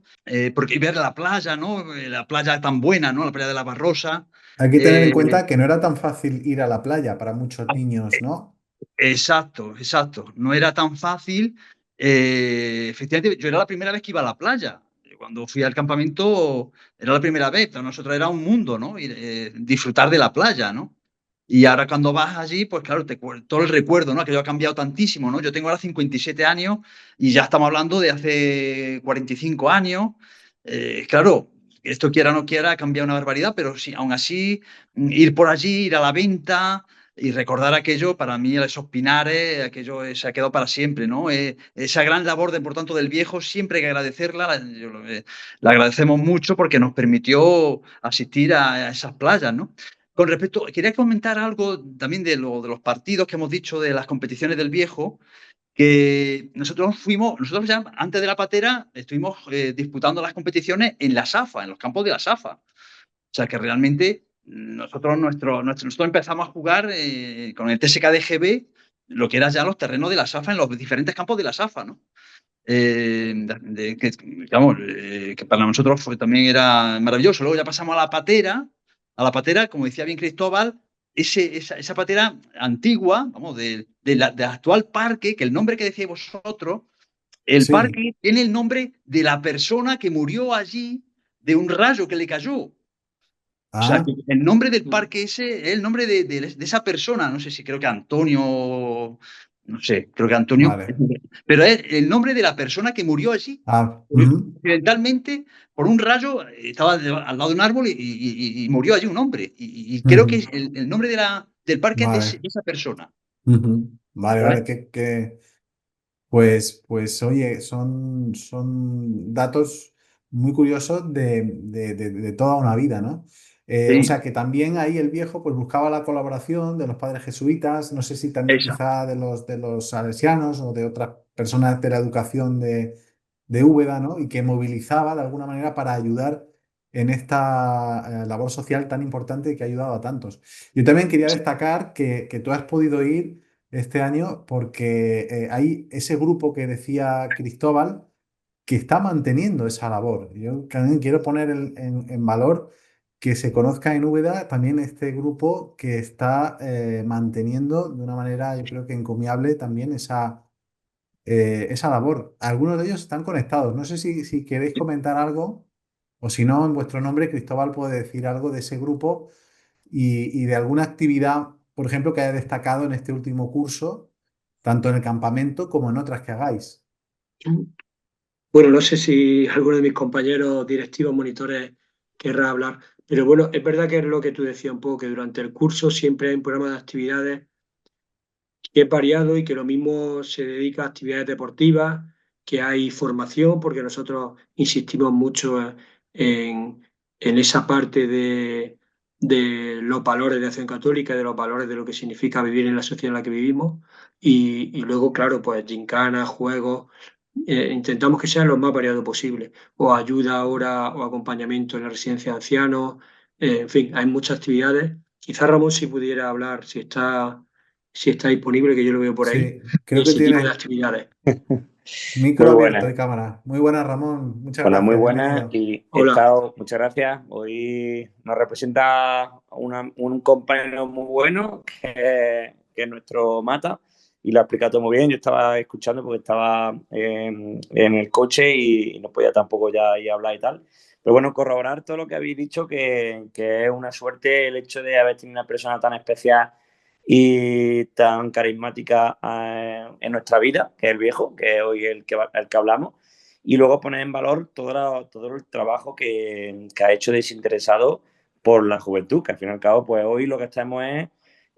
porque ver la playa, ¿no? La playa tan buena, ¿no? La playa de la Barrosa. Hay que tener en eh, cuenta que no era tan fácil ir a la playa para muchos niños, ¿no? Exacto, exacto. No era tan fácil. Efectivamente, yo era la primera vez que iba a la playa. Cuando fui al campamento era la primera vez. Para nosotros era un mundo, ¿no? Disfrutar de la playa, ¿no? Y ahora cuando vas allí, pues claro, todo el recuerdo, ¿no? Que ha cambiado tantísimo, ¿no? Yo tengo ahora 57 años y ya estamos hablando de hace 45 años. Claro, esto quiera o no quiera, ha cambiado una barbaridad, pero sí, aún así, ir por allí, ir a la venta, y recordar aquello, para mí, esos pinares, aquello se ha quedado para siempre, ¿no? Esa gran labor, por tanto, del viejo, siempre hay que agradecerla, la agradecemos mucho porque nos permitió asistir a esas playas, ¿no? Con respecto, quería comentar algo también de los partidos que hemos dicho de las competiciones del viejo, que nosotros ya antes de la patera estuvimos disputando las competiciones en la SAFA, en los campos de la SAFA. O sea que realmente nosotros empezamos a jugar con el TSK de GB, lo que era ya los terrenos de la SAFA en los diferentes campos de la SAFA, ¿no? Que para nosotros también era maravilloso. Luego ya pasamos a la patera, como decía bien Cristóbal, esa patera antigua, vamos, del actual parque, que el nombre que decíais vosotros, el Sí. parque tiene el nombre de la persona que murió allí de un rayo que le cayó. O sea, Ah, que el nombre del parque ese es el nombre de esa persona. No sé si creo que Antonio, no sé, creo que Antonio, vale. pero es el nombre de la persona que murió allí. Ah, ujú, Accidentalmente, por un rayo, estaba al lado de un árbol y murió allí un hombre. Y creo que ujú, el nombre del parque es vale. de esa persona. Ujú, vale, ¿Vale? vale. Pues oye, son datos muy curiosos de toda una vida, ¿no? O Sí, sea que también ahí el viejo pues buscaba la colaboración de los padres jesuitas, no sé si también esa. quizá de los salesianos o de otras personas de la educación de Úbeda, ¿no? Y que movilizaba de alguna manera para ayudar en esta labor social tan importante y que ha ayudado a tantos. Yo también quería destacar que tú has podido ir este año porque hay ese grupo que decía Cristóbal que está manteniendo esa labor. Yo también quiero poner en valor que se conozca en Úbeda también este grupo que está manteniendo de una manera, yo creo que encomiable también esa labor. Algunos de ellos están conectados. No sé si queréis comentar algo o si no, en vuestro nombre, Cristóbal puede decir algo de ese grupo y de alguna actividad, por ejemplo, que haya destacado en este último curso, tanto en el campamento como en otras que hagáis. Bueno, no sé si alguno de mis compañeros directivos, monitores, querrá hablar, pero bueno, es verdad que es lo que tú decías un poco, que durante el curso siempre hay un programa de actividades que es variado y que lo mismo se dedica a actividades deportivas, que hay formación, porque nosotros insistimos mucho en esa parte de los valores de acción católica y de los valores de lo que significa vivir en la sociedad en la que vivimos. Y luego, claro, pues gincanas, juegos, intentamos que sean lo más variado posible, o ayuda ahora o acompañamiento en la residencia de ancianos, en fin, hay muchas actividades. Quizá Ramón si pudiera hablar, si está disponible, que yo lo veo por ahí, Sí, de creo que ese tipo de tienes actividades. micro Muy abierto y buenas, cámara. Muy buenas, Ramón. Muchas bueno, muy gracias. buenas Bienvenido. y he Hola. estado, muchas gracias. Hoy nos representa un compañero muy bueno que es nuestro Mata y lo ha explicado todo muy bien. Yo estaba escuchando porque estaba en el coche y no podía tampoco ya ir a hablar y tal. Pero bueno, corroborar todo lo que habéis dicho, que es una suerte el hecho de haber tenido una persona tan especial y tan carismática en nuestra vida, que es el viejo, que es hoy el que hablamos. Y luego poner en valor todo el trabajo que ha hecho desinteresado por la juventud, que al fin y al cabo, pues hoy lo que estamos es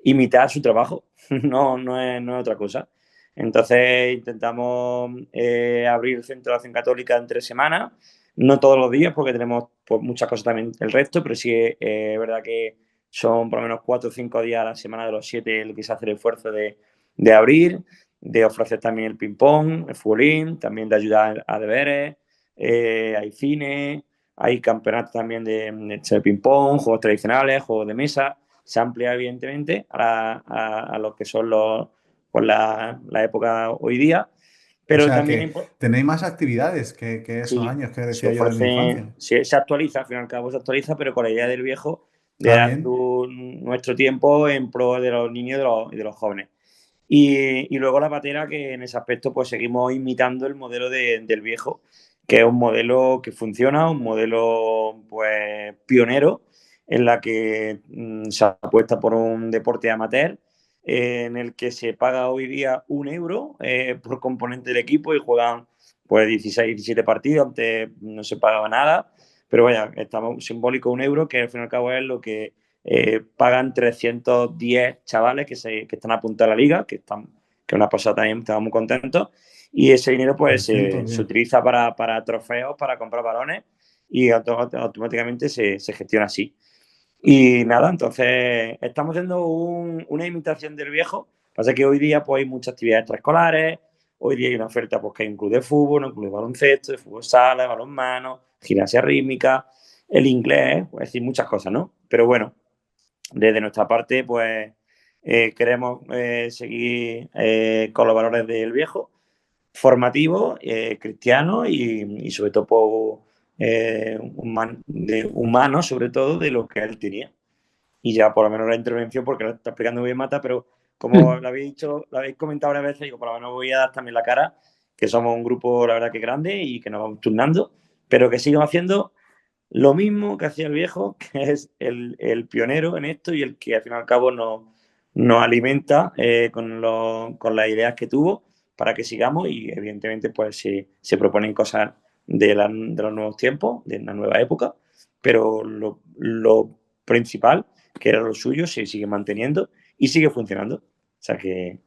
imitar su trabajo, no es otra cosa. Entonces intentamos abrir el Centro de Acción Católica en 3 semanas, no todos los días porque tenemos pues, muchas cosas también el resto, pero sí es verdad que son por lo menos 4 o 5 días a la semana de los 7 el que se hace el esfuerzo de abrir, de ofrecer también el ping-pong, el futbolín, también de ayudar a deberes, hay cine, hay campeonatos también de ping-pong, juegos tradicionales, juegos de mesa. Se amplía evidentemente a lo que son pues la época hoy día, O pero sea también que tenéis más actividades que esos sí, años que se decía yo de mi ofrece, infancia. se actualiza, al fin y al cabo se actualiza, pero con la idea del viejo de Ah, dar bien. nuestro tiempo en pro de los niños y de los jóvenes. Y luego la patera, que en ese aspecto pues seguimos imitando el modelo del viejo, que es un modelo que funciona, un modelo pues pionero, en la que se apuesta por un deporte amateur, en el que se paga hoy día 1 euro por componente del equipo y juegan pues 16, 17 partidos, antes no se pagaba nada, pero vaya, estamos simbólico 1 euro, que al fin y al cabo es lo que pagan 310 chavales que están a punto de la liga, que es una pasada también, estamos muy contentos. Y ese dinero pues se utiliza para trofeos, para comprar balones y automáticamente se gestiona así. Y nada, entonces estamos haciendo una imitación del viejo. Pasa que hoy día pues hay muchas actividades extraescolares, hoy día hay una oferta pues que hay un club de fútbol, un club de baloncesto, de fútbol sala, de balonmano, gimnasia rítmica, el inglés, pues decir muchas cosas, ¿no? Pero bueno, desde nuestra parte pues queremos seguir con los valores del viejo, formativo, cristiano y sobre todo humano, sobre todo de lo que él tenía. Y ya por lo menos la intervención, porque lo está explicando muy bien Mata, pero como lo habéis dicho, lo habéis comentado varias veces, digo, por lo menos voy a dar también la cara, que somos un grupo, la verdad, que grande y que nos vamos turnando, pero que sigamos haciendo lo mismo que hacía el viejo, que es el pionero en esto y el que al fin y al cabo nos alimenta con las ideas que tuvo para que sigamos y evidentemente pues se proponen cosas de los nuevos tiempos, de una nueva época, pero lo principal, que era lo suyo, se sigue manteniendo y sigue funcionando. O sea que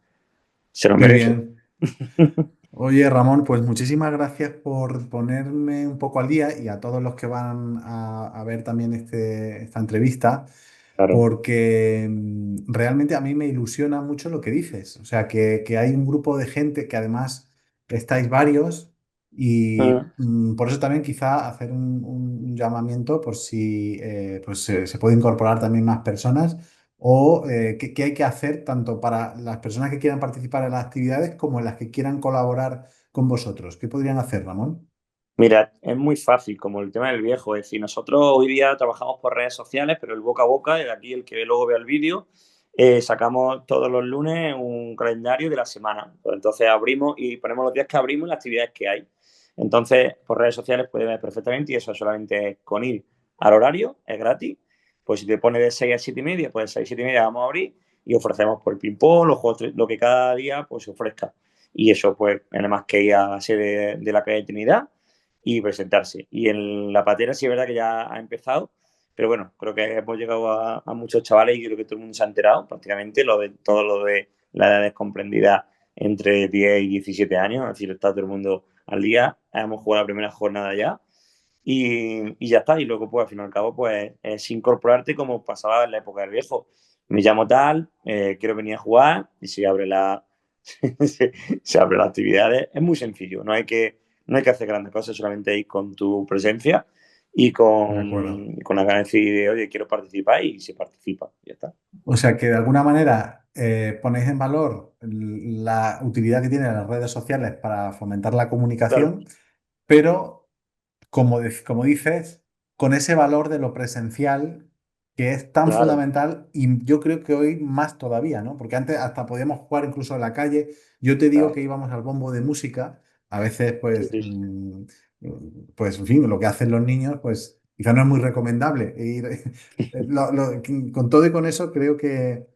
se lo Qué merece. bien. Oye, Ramón, pues muchísimas gracias por ponerme un poco al día y a todos los que van a ver también esta entrevista, Claro. porque realmente a mí me ilusiona mucho lo que dices. O sea, que hay un grupo de gente que además estáis varios y por eso también quizá hacer un llamamiento por si pues, se puede incorporar también más personas o qué hay que hacer tanto para las personas que quieran participar en las actividades como en las que quieran colaborar con vosotros. ¿Qué podrían hacer, Ramón? Mira, es muy fácil, como el tema del viejo. Es decir, nosotros hoy día trabajamos por redes sociales, pero el boca a boca, el aquí el que luego vea el vídeo, sacamos todos los lunes un calendario de la semana. Pues entonces abrimos y ponemos los días que abrimos y las actividades que hay. Entonces, por redes sociales puedes ver perfectamente y eso solamente es con ir al horario, es gratis. Pues si te pones de 6 a 7 y media, pues de 6 a 7 y media vamos a abrir y ofrecemos por el ping-pong, los juegos, lo que cada día pues, se ofrezca. Y eso, pues, nada más que ir a la sede de la calle Trinidad y presentarse. Y en la patera sí es verdad que ya ha empezado, pero bueno, creo que hemos llegado a muchos chavales y creo que todo el mundo se ha enterado prácticamente, todo lo de la edad descomprendida entre 10 y 17 años, es decir, está todo el mundo al día, hemos jugado la primera jornada ya y ya está, y luego pues al fin y al cabo pues es incorporarte como pasaba en la época del viejo. Me llamo tal, quiero venir a jugar y se abre las actividades. Es muy sencillo, no hay que hacer grandes cosas, solamente ir con tu presencia y De acuerdo. con la ganas de decir, oye, quiero participar y se participa, ya está. O sea que de alguna manera ponéis en valor la utilidad que tienen las redes sociales para fomentar la Claro, comunicación, pero como dices, con ese valor de lo presencial que es tan claro, fundamental y yo creo que hoy más todavía, ¿no? Porque antes hasta podíamos jugar incluso en la calle. Yo te digo claro. que íbamos al bombo de música, a veces Sí, pues, sí, pues en fin, lo que hacen los niños pues quizá no es muy recomendable ir, con todo y con eso creo que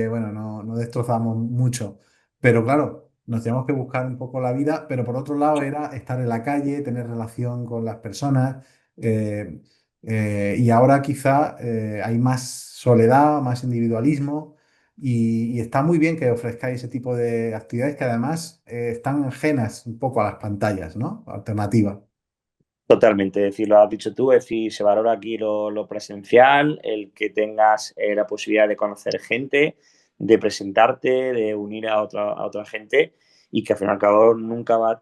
bueno, no destrozamos mucho, pero claro. Nos teníamos que buscar un poco la vida, pero por otro lado era estar en la calle, tener relación con las personas. eh, y ahora quizá hay más soledad, más individualismo y está muy bien que ofrezcáis ese tipo de actividades que además están ajenas un poco a las pantallas, ¿no? Alternativa. totalmente. Es decir, lo has dicho tú, es decir, se valora aquí lo presencial, el que tengas la posibilidad de conocer gente, de presentarte, de unir a otra gente y que al fin y al cabo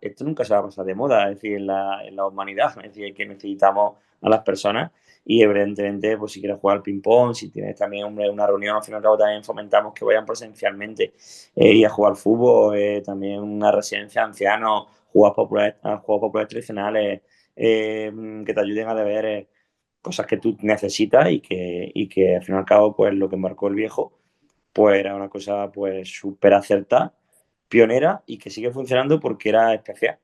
esto nunca se va a pasar de moda, es decir, en la humanidad, es decir, que necesitamos a las personas y evidentemente, pues si quieres jugar ping-pong, si tienes también una reunión, al fin y al cabo también fomentamos que vayan presencialmente y a jugar fútbol, también una residencia de ancianos, juegos populares tradicionales, que te ayuden a ver cosas que tú necesitas y que al fin y al cabo, pues lo que marcó el viejo, pues era una cosa pues súper acertada, pionera y que sigue funcionando porque era especial.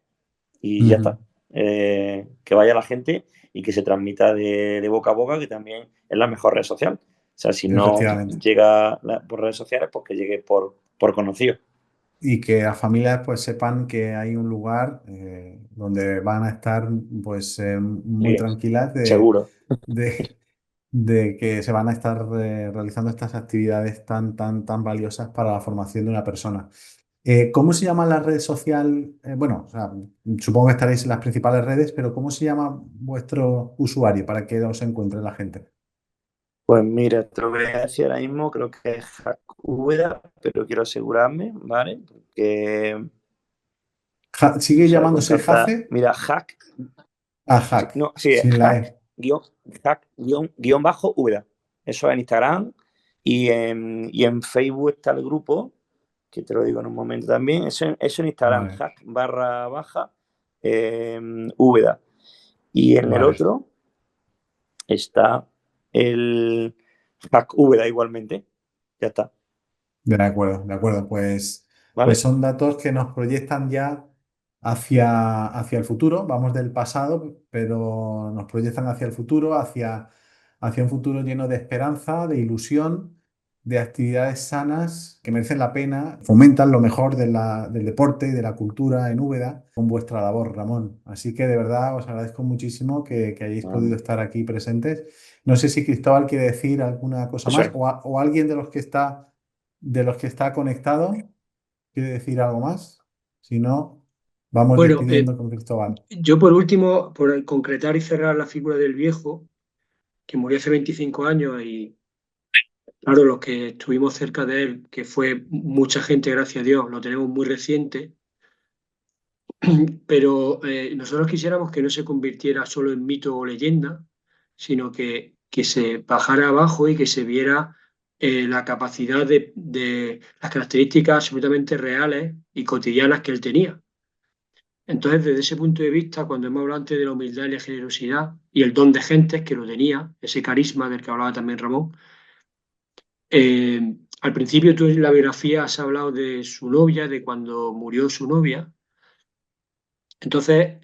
Y ya Ujú. está. Que vaya la gente y que se transmita de boca a boca, que también es la mejor red social. O sea, si no Efectivamente. llega por redes sociales, pues que llegue por conocido. Y que las familias pues sepan que hay un lugar donde van a estar pues muy Sí, tranquilas seguro. de, de que se van a estar realizando estas actividades tan valiosas para la formación de una persona. ¿Cómo se llama la red social? Bueno, o sea, supongo que estaréis en las principales redes, pero ¿cómo se llama vuestro usuario para que os encuentre la gente? Pues mira, te lo voy a decir ahora mismo, creo que es Hack Úbeda, pero quiero asegurarme, ¿vale? Porque, ¿Sigue o sea, con llamándose tanta... Jace? Mira, Hack, Ah, sí, Hack, no, sí, es sin la Hack, E. guión bajo Úbeda. Eso es en Instagram y en Facebook está el grupo, que te lo digo en un momento también. Eso en Instagram, Vale, Hack barra baja Úbeda. Y en el vale. otro está el Hack Úbeda igualmente. Ya está, De acuerdo, de acuerdo. Pues ¿vale? son datos que nos proyectan ya hacia el futuro. Vamos del pasado, pero nos proyectan hacia el futuro, hacia un futuro lleno de esperanza, de ilusión, de actividades sanas que merecen la pena, fomentan lo mejor del deporte y de la cultura en Úbeda con vuestra labor, Ramón. Así que de verdad os agradezco muchísimo que hayáis podido estar aquí presentes. No sé si Cristóbal quiere decir alguna cosa Eso más es. o alguien de los que está conectado, ¿quiere decir algo más? Si no, vamos Bueno, despidiendo con Cristóbal. yo por último, por concretar y cerrar la figura del viejo, que murió hace 25 años y claro, los que estuvimos cerca de él, que fue mucha gente, gracias a Dios, lo tenemos muy reciente, pero nosotros quisiéramos que no se convirtiera solo en mito o leyenda, sino que se bajara abajo y que se viera la capacidad de las características absolutamente reales y cotidianas que él tenía. Entonces, desde ese punto de vista, cuando hemos hablado antes de la humildad y la generosidad y el don de gentes que lo tenía, ese carisma del que hablaba también Ramón, al principio tú en la biografía has hablado de su novia, de cuando murió su novia. Entonces,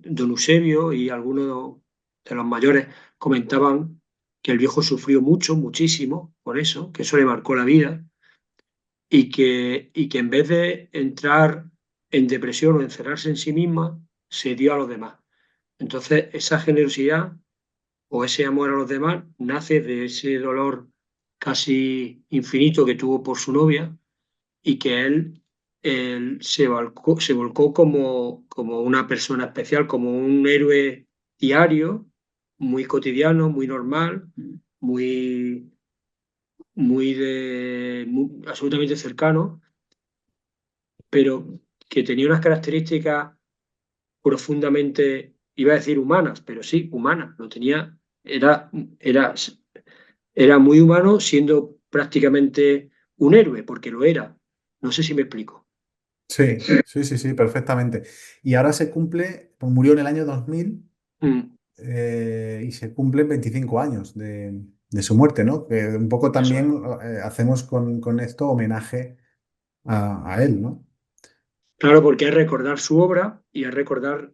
don Eusebio y algunos de los mayores comentaban que el viejo sufrió mucho, muchísimo por eso, que eso le marcó la vida y que en vez de entrar en depresión o encerrarse en sí misma, se dio a los demás. Entonces, esa generosidad o ese amor a los demás nace de ese dolor casi infinito que tuvo por su novia y que él se volcó como una persona especial, como un héroe diario, muy cotidiano, muy normal, muy, absolutamente cercano, pero que tenía unas características profundamente, iba a decir humanas, pero sí, humanas, lo tenía, era, era muy humano siendo prácticamente un héroe, porque lo era. No sé si me explico. Sí, sí, sí, sí, perfectamente. Y ahora pues murió en el año 2000 Mm, y se cumplen 25 años de su muerte, ¿no? Que un poco eso es. también hacemos con esto homenaje a él, ¿no? Claro, porque es recordar su obra y es recordar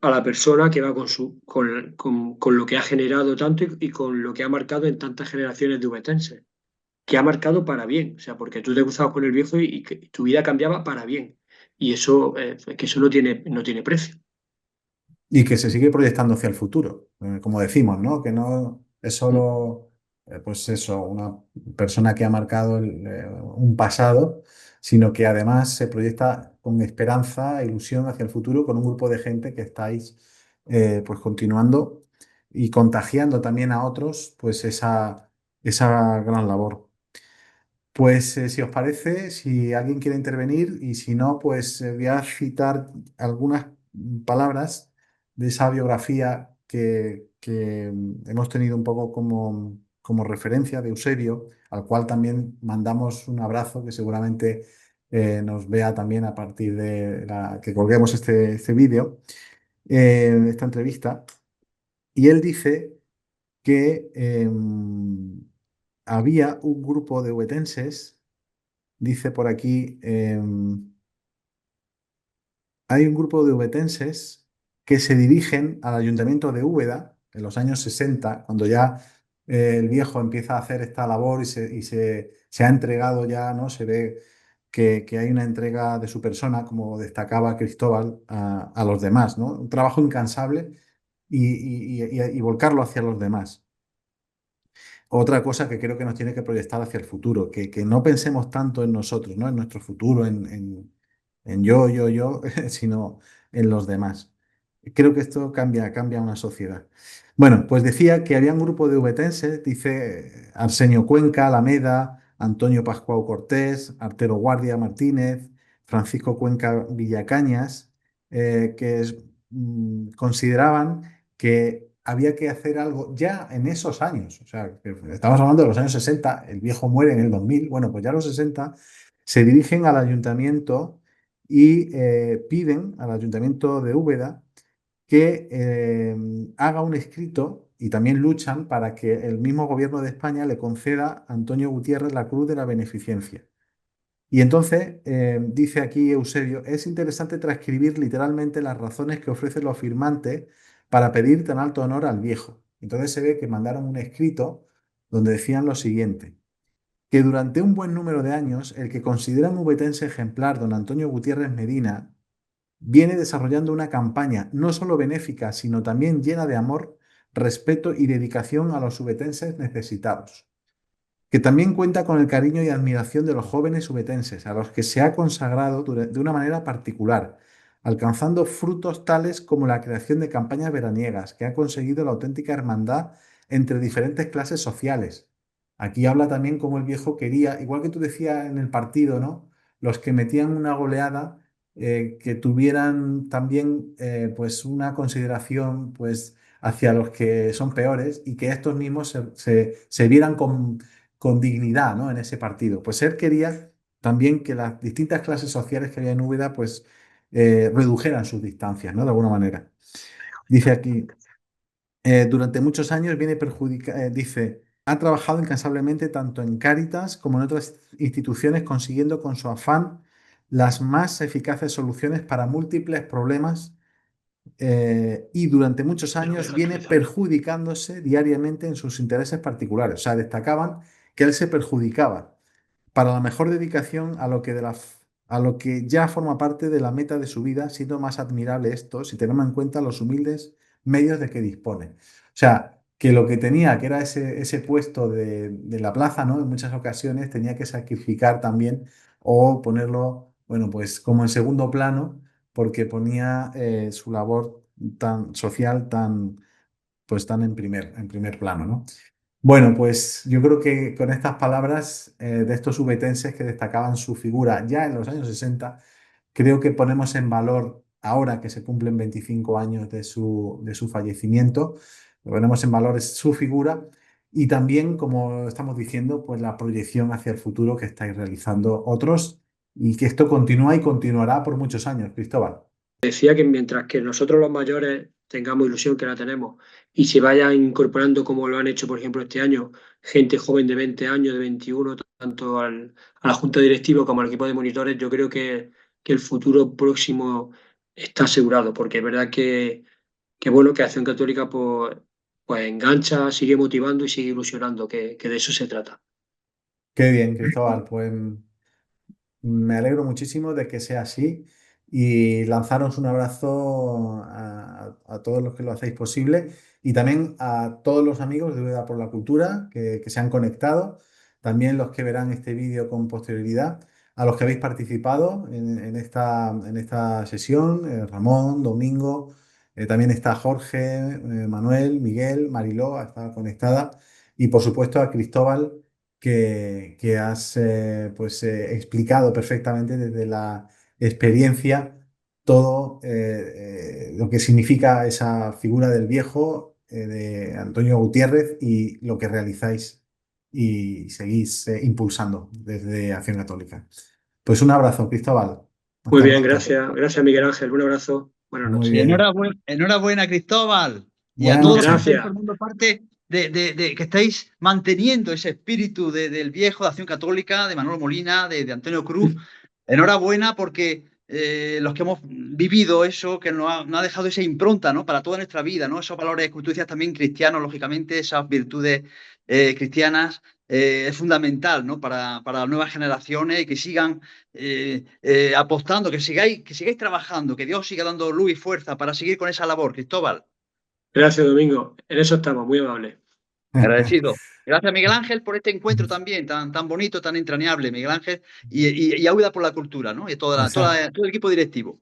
a la persona que va con lo que ha generado tanto y con lo que ha marcado en tantas generaciones de ubetenses, que ha marcado para bien, o sea, porque tú te cruzabas con el viejo y que tu vida cambiaba para bien. Y eso, que eso no tiene precio. Y que se sigue proyectando hacia el futuro, como decimos, ¿no? Que no es Mm. solo, pues eso, una persona que ha marcado un pasado, sino que además se proyecta con esperanza e ilusión hacia el futuro con un grupo de gente que estáis, pues continuando y contagiando también a otros, pues esa gran labor. Pues si os parece, si alguien quiere intervenir y si no, pues voy a citar algunas palabras de esa biografía que hemos tenido un poco como referencia de Eusebio, al cual también mandamos un abrazo que seguramente nos vea también a partir de que colguemos este vídeo, esta entrevista. Y él dice que había un grupo de huetenses. Dice por aquí, hay un grupo de ubetenses que se dirigen al ayuntamiento de Úbeda en los años 60, cuando ya el viejo empieza a hacer esta labor y se ha entregado ya, ¿no? Se ve que hay una entrega de su persona, como destacaba Cristóbal, a los demás, ¿no? Un trabajo incansable y volcarlo hacia los demás. otra cosa que creo que nos tiene que proyectar hacia el futuro, que no pensemos tanto en nosotros, ¿no? En nuestro futuro, en yo, sino en los demás. Creo que esto cambia una sociedad. Bueno, pues decía que había un grupo de ubetenses, dice Arsenio Cuenca, Alameda, Antonio Pascual Cortés, Artero Guardia Martínez, Francisco Cuenca Villacañas, consideraban que había que hacer algo ya en esos años. O sea, que estamos hablando de los años 60, el viejo muere en el 2000, bueno, pues ya a los 60 se dirigen al ayuntamiento y piden al ayuntamiento de Úbeda que haga un escrito y también luchan para que el mismo gobierno de España le conceda a Antonio Gutiérrez la Cruz de la Beneficencia. Y entonces, dice aquí Eusebio, es interesante transcribir literalmente las razones que ofrecen los firmantes para pedir tan alto honor al viejo. Entonces se ve que mandaron un escrito donde decían lo siguiente, que durante un buen número de años el que considera un ubetense ejemplar, don Antonio Gutiérrez Medina, viene desarrollando una campaña no solo benéfica, sino también llena de amor, respeto y dedicación a los ubetenses necesitados, que también cuenta con el cariño y admiración de los jóvenes ubetenses, a los que se ha consagrado de una manera particular, alcanzando frutos tales como la creación de campañas veraniegas, que ha conseguido la auténtica hermandad entre diferentes clases sociales. Aquí habla también cómo el viejo quería, igual que tú decías en el partido, ¿no? Los que metían una goleada, que tuvieran también pues una consideración pues hacia los que son peores y que estos mismos se vieran con dignidad, ¿no? En ese partido. Pues él quería también que las distintas clases sociales que había en Úbeda pues redujeran sus distancias, ¿no? De alguna manera. Dice aquí, durante muchos años viene dice, ha trabajado incansablemente tanto en Cáritas como en otras instituciones, consiguiendo con su afán las más eficaces soluciones para múltiples problemas, y durante muchos años viene perjudicándose diariamente en sus intereses particulares. O sea, destacaban que él se perjudicaba para la mejor dedicación a lo que, a lo que ya forma parte de la meta de su vida, siendo más admirable esto si tenemos en cuenta los humildes medios de que dispone. O sea, que lo que tenía, que era ese puesto de la plaza, ¿no? En muchas ocasiones tenía que sacrificar también o ponerlo, bueno, pues como en segundo plano, porque ponía su labor tan social, pues tan en primer plano, ¿no? Bueno, pues yo creo que con estas palabras de estos ubetenses que destacaban su figura ya en los años 60, creo que ponemos en valor, ahora que se cumplen 25 años de su fallecimiento, ponemos en valor su figura y también, como estamos diciendo, pues la proyección hacia el futuro que estáis realizando otros y que esto continúa y continuará por muchos años, Cristóbal. Decía que mientras que nosotros los mayores tengamos ilusión, que la tenemos, y se vayan incorporando como lo han hecho, por ejemplo, este año, gente joven de 20 años, de 21, tanto a la Junta Directiva como al equipo de monitores, yo creo que el futuro próximo está asegurado, porque es verdad que bueno, que Acción Católica pues engancha, sigue motivando y sigue ilusionando, que de eso se trata. Qué bien, Cristóbal. Pues me alegro muchísimo de que sea así y lanzaros un abrazo a todos los que lo hacéis posible y también a todos los amigos de Úbeda por la Cultura que se han conectado, también los que verán este vídeo con posterioridad, a los que habéis participado en esta sesión, Ramón, Domingo, también está Jorge, Manuel, Miguel, Mariló, está conectada y por supuesto a Cristóbal que has pues, explicado perfectamente desde la experiencia todo lo que significa esa figura del viejo de Antonio Gutiérrez y lo que realizáis y seguís impulsando desde Acción Católica. Pues un abrazo, Cristóbal. Muy Hasta bien, pronto. gracias. Gracias, Miguel Ángel. Un abrazo. Buenas Muy noches. Y bien. enhorabuena, Cristóbal. Y a Buenas todos los que noches. estáis Gracias. formando parte de que estáis manteniendo ese espíritu del viejo de Acción Católica, de Manuel Molina, de Antonio Cruz. Enhorabuena porque los que hemos vivido eso, que nos ha dejado esa impronta, ¿no? Para toda nuestra vida, ¿no? Esos valores, como tú decías, también cristianos, lógicamente, esas virtudes cristianas, es fundamental, ¿no? Para las nuevas generaciones y que sigan apostando, que sigáis trabajando, que Dios siga dando luz y fuerza para seguir con esa labor, Cristóbal. Gracias, Domingo. En eso estamos, muy amables. Agradecido. Gracias, Miguel Ángel, por este encuentro también tan bonito, tan entrañable, Miguel Ángel, y Auda por la cultura, ¿no? Y todo el equipo directivo.